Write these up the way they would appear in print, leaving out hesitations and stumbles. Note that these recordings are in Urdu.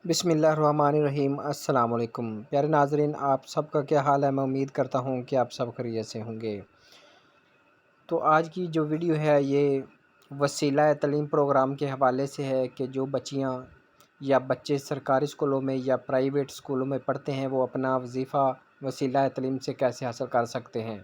بسم اللہ الرحمن الرحیم۔ السلام علیکم پیارے ناظرین، آپ سب کا کیا حال ہے؟ میں امید کرتا ہوں کہ آپ سب خیریت سے ہوں گے۔ تو آج کی جو ویڈیو ہے یہ وسیلہ تعلیم پروگرام کے حوالے سے ہے کہ جو بچیاں یا بچے سرکاری اسکولوں میں یا پرائیویٹ اسکولوں میں پڑھتے ہیں وہ اپنا وظیفہ وسیلہ تعلیم سے کیسے حاصل کر سکتے ہیں۔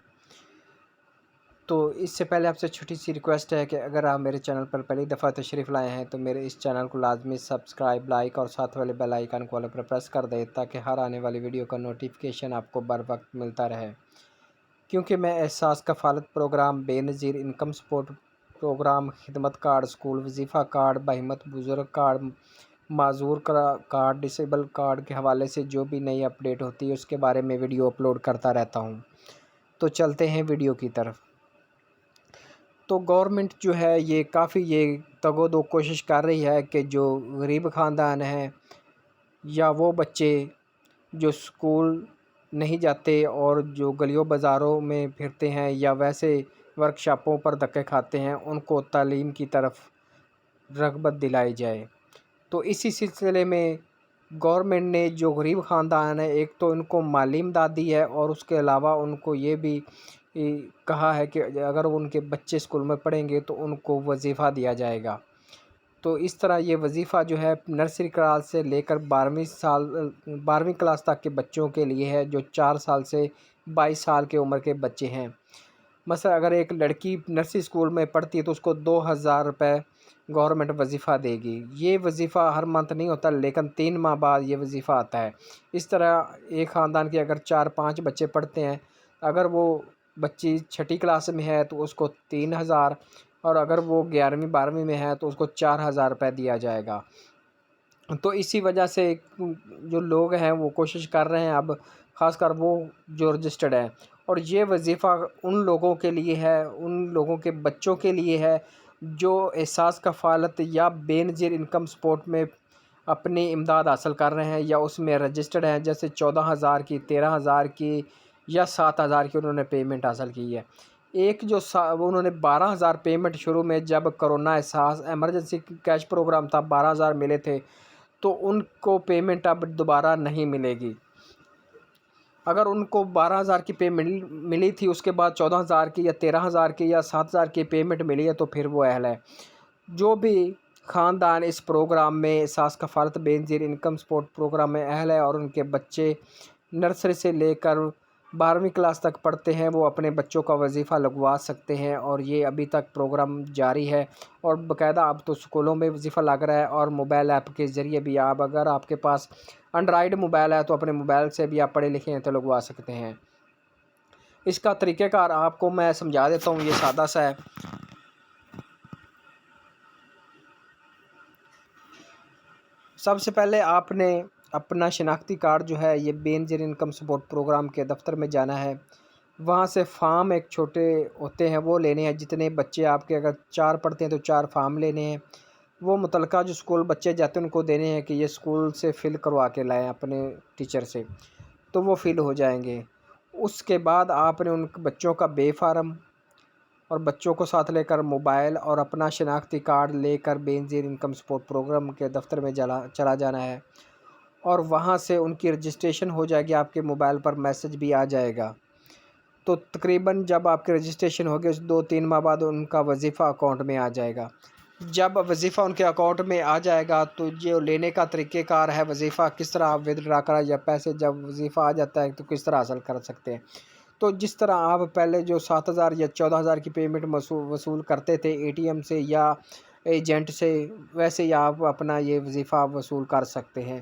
تو اس سے پہلے آپ سے چھوٹی سی ریکویسٹ ہے کہ اگر آپ میرے چینل پر پہلی دفعہ تشریف لائے ہیں تو میرے اس چینل کو لازمی سبسکرائب، لائک اور ساتھ والے بیل آئیکن کو آل پر پریس کر دیں تاکہ ہر آنے والی ویڈیو کا نوٹیفیکیشن آپ کو بر وقت ملتا رہے، کیونکہ میں احساس کفالت پروگرام، بے نظیر انکم سپورٹ پروگرام، خدمت کارڈ، اسکول وظیفہ کارڈ، بہمت بزرگ کارڈ، معذور کارڈ، ڈسیبل کارڈ کے حوالے سے جو بھی نئی اپڈیٹ ہوتی ہے اس کے بارے میں ویڈیو اپلوڈ کرتا رہتا ہوں۔ تو چلتے ہیں ویڈیو کی طرف۔ تو گورنمنٹ جو ہے یہ کافی تگ و دو کوشش کر رہی ہے کہ جو غریب خاندان ہیں یا وہ بچے جو اسکول نہیں جاتے اور جو گلیوں بازاروں میں پھرتے ہیں یا ویسے ورکشاپوں پر دھکے کھاتے ہیں ان کو تعلیم کی طرف رغبت دلائی جائے۔ تو اسی سلسلے میں گورنمنٹ نے جو غریب خاندان ہے ایک تو ان کو مالی امداد دی ہے اور اس کے علاوہ ان کو یہ بھی کہا ہے کہ اگر ان کے بچے اسکول میں پڑھیں گے تو ان کو وظیفہ دیا جائے گا۔ تو اس طرح یہ وظیفہ جو ہے نرسری کلاس سے لے کر 12ویں کلاس تک کے بچوں کے لیے ہے جو 4 سال سے 22 سال کے عمر کے بچے ہیں۔ مثلا اگر ایک لڑکی نرسری اسکول میں پڑھتی ہے تو اس کو 2000 روپے گورنمنٹ وظیفہ دے گی۔ یہ وظیفہ ہر منتھ نہیں ہوتا لیکن 3 ماہ بعد یہ وظیفہ آتا ہے۔ اس طرح ایک خاندان کے اگر 4-5 بچے پڑھتے ہیں، اگر وہ بچی 6ٹھی کلاس میں ہے تو اس کو 3000، اور اگر وہ 11ویں 12ویں میں ہے تو اس کو 4000 روپے دیا جائے گا۔ تو اسی وجہ سے جو لوگ ہیں وہ کوشش کر رہے ہیں، اب خاص کر وہ جو رجسٹرڈ ہیں، اور یہ وظیفہ ان لوگوں کے لیے ہے، ان لوگوں کے بچوں کے لیے ہے جو احساس کفالت یا بے نظیر انکم سپورٹ میں اپنی امداد حاصل کر رہے ہیں یا اس میں رجسٹرڈ ہیں، جیسے 14,000 کی، 13,000 کی یا 7,000 کی انہوں نے پیمنٹ حاصل کی ہے۔ ایک جو انہوں نے 12,000 پیمنٹ شروع میں جب کرونا احساس ایمرجنسی کیش پروگرام تھا 12,000 ملے تھے، تو ان کو پیمنٹ اب دوبارہ نہیں ملے گی۔ اگر ان کو 12,000 کی پیمنٹ ملی تھی، اس کے بعد 14,000 کی یا 13,000 کی یا 7,000 کی پیمنٹ ملی ہے تو پھر وہ اہل ہے۔ جو بھی خاندان اس پروگرام میں احساس کفالت بے نظیر انکم سپورٹ پروگرام میں اہل ہے اور ان کے بچے نرسری سے لے کر 12ویں کلاس تک پڑھتے ہیں، وہ اپنے بچوں کا وظیفہ لگوا سکتے ہیں، اور یہ ابھی تک پروگرام جاری ہے اور باقاعدہ اب تو اسکولوں میں وظیفہ لگ رہا ہے اور موبائل ایپ کے ذریعے بھی اگر آپ کے پاس انڈرائیڈ موبائل ہے تو اپنے موبائل سے بھی آپ پڑھے لکھے ہیں تو لگوا سکتے ہیں۔ اس کا طریقہ کار آپ کو میں سمجھا دیتا ہوں، یہ سادہ سا ہے۔ سب سے پہلے آپ نے اپنا شناختی کارڈ جو ہے یہ بے نظیر انکم سپورٹ پروگرام کے دفتر میں جانا ہے، وہاں سے فارم ایک چھوٹے ہوتے ہیں وہ لینے ہیں، جتنے بچے آپ کے اگر 4 پڑھتے ہیں تو 4 فارم لینے ہیں، وہ متعلقہ جو اسکول بچے جاتے ہیں ان کو دینے ہیں کہ یہ اسکول سے فل کروا کے لائیں اپنے ٹیچر سے، تو وہ فل ہو جائیں گے۔ اس کے بعد آپ نے ان بچوں کا بے فارم اور بچوں کو ساتھ لے کر موبائل اور اپنا شناختی کارڈ لے کر بے نظیر انکم سپورٹ پروگرام کے دفتر میں چلا جانا ہے، اور وہاں سے ان کی رجسٹریشن ہو جائے گی، آپ کے موبائل پر میسج بھی آ جائے گا۔ تو تقریباً جب آپ کی رجسٹریشن ہوگی 2-3 ماہ بعد ان کا وظیفہ اکاؤنٹ میں آ جائے گا۔ جب وظیفہ ان کے اکاؤنٹ میں آ جائے گا تو جو لینے کا طریقہ کار ہے، وظیفہ کس طرح آپ ودڈرا کرا یا پیسے جب وظیفہ آ جاتا ہے تو کس طرح حاصل کر سکتے ہیں۔ تو جس طرح آپ پہلے جو 7,000 یا 14,000 کی پیمنٹ وصول کرتے تھے اے ٹی ایم سے یا ایجنٹ سے، ویسے ہی آپ اپنا یہ وظیفہ وصول کر سکتے ہیں۔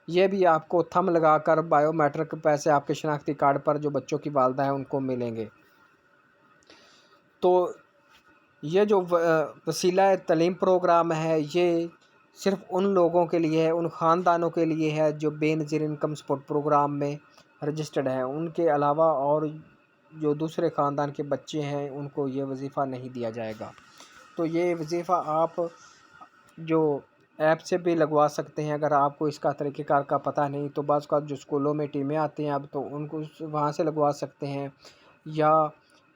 یہ بھی آپ کو تھم لگا کر بائیو میٹرک پیسے آپ کے شناختی کارڈ پر جو بچوں کی والدہ ہیں ان کو ملیں گے۔ تو یہ جو وسیلہ تعلیم پروگرام ہے یہ صرف ان لوگوں کے لیے ہے، ان خاندانوں کے لیے ہے جو بے نظیر انکم سپورٹ پروگرام میں رجسٹرڈ ہیں۔ ان کے علاوہ اور جو دوسرے خاندان کے بچے ہیں ان کو یہ وظیفہ نہیں دیا جائے گا۔ تو یہ وظیفہ آپ جو ایپ سے بھی لگوا سکتے ہیں، اگر آپ کو اس کا طریقہ کار کا پتہ نہیں تو بعض کا جو اسکولوں میں ٹیمیں آتی ہیں اب تو ان کو وہاں سے لگوا سکتے ہیں، یا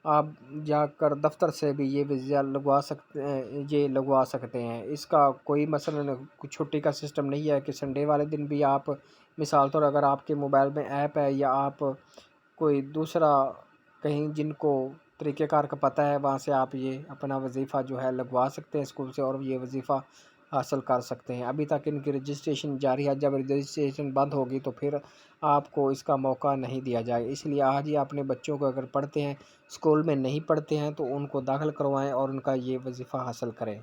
آپ جا کر دفتر سے بھی یہ ویزا لگوا سکتے ہیں۔ اس کا کوئی مثلاً چھٹی کا سسٹم نہیں ہے کہ سنڈے والے دن بھی آپ، مثال طور اگر آپ کے موبائل میں ایپ ہے یا آپ کوئی دوسرا کہیں جن کو طریقہ کار کا پتہ ہے وہاں سے آپ یہ اپنا وظیفہ جو ہے لگوا سکتے ہیں اسکول سے، اور یہ وظیفہ حاصل کر سکتے ہیں۔ ابھی تک ان کی رجسٹریشن جاری ہے، جب رجسٹریشن بند ہوگی تو پھر آپ کو اس کا موقع نہیں دیا جائے۔ اس لیے آج ہی اپنے بچوں کو اگر پڑھتے ہیں، اسکول میں نہیں پڑھتے ہیں، تو ان کو داخل کروائیں اور ان کا یہ وظیفہ حاصل کریں۔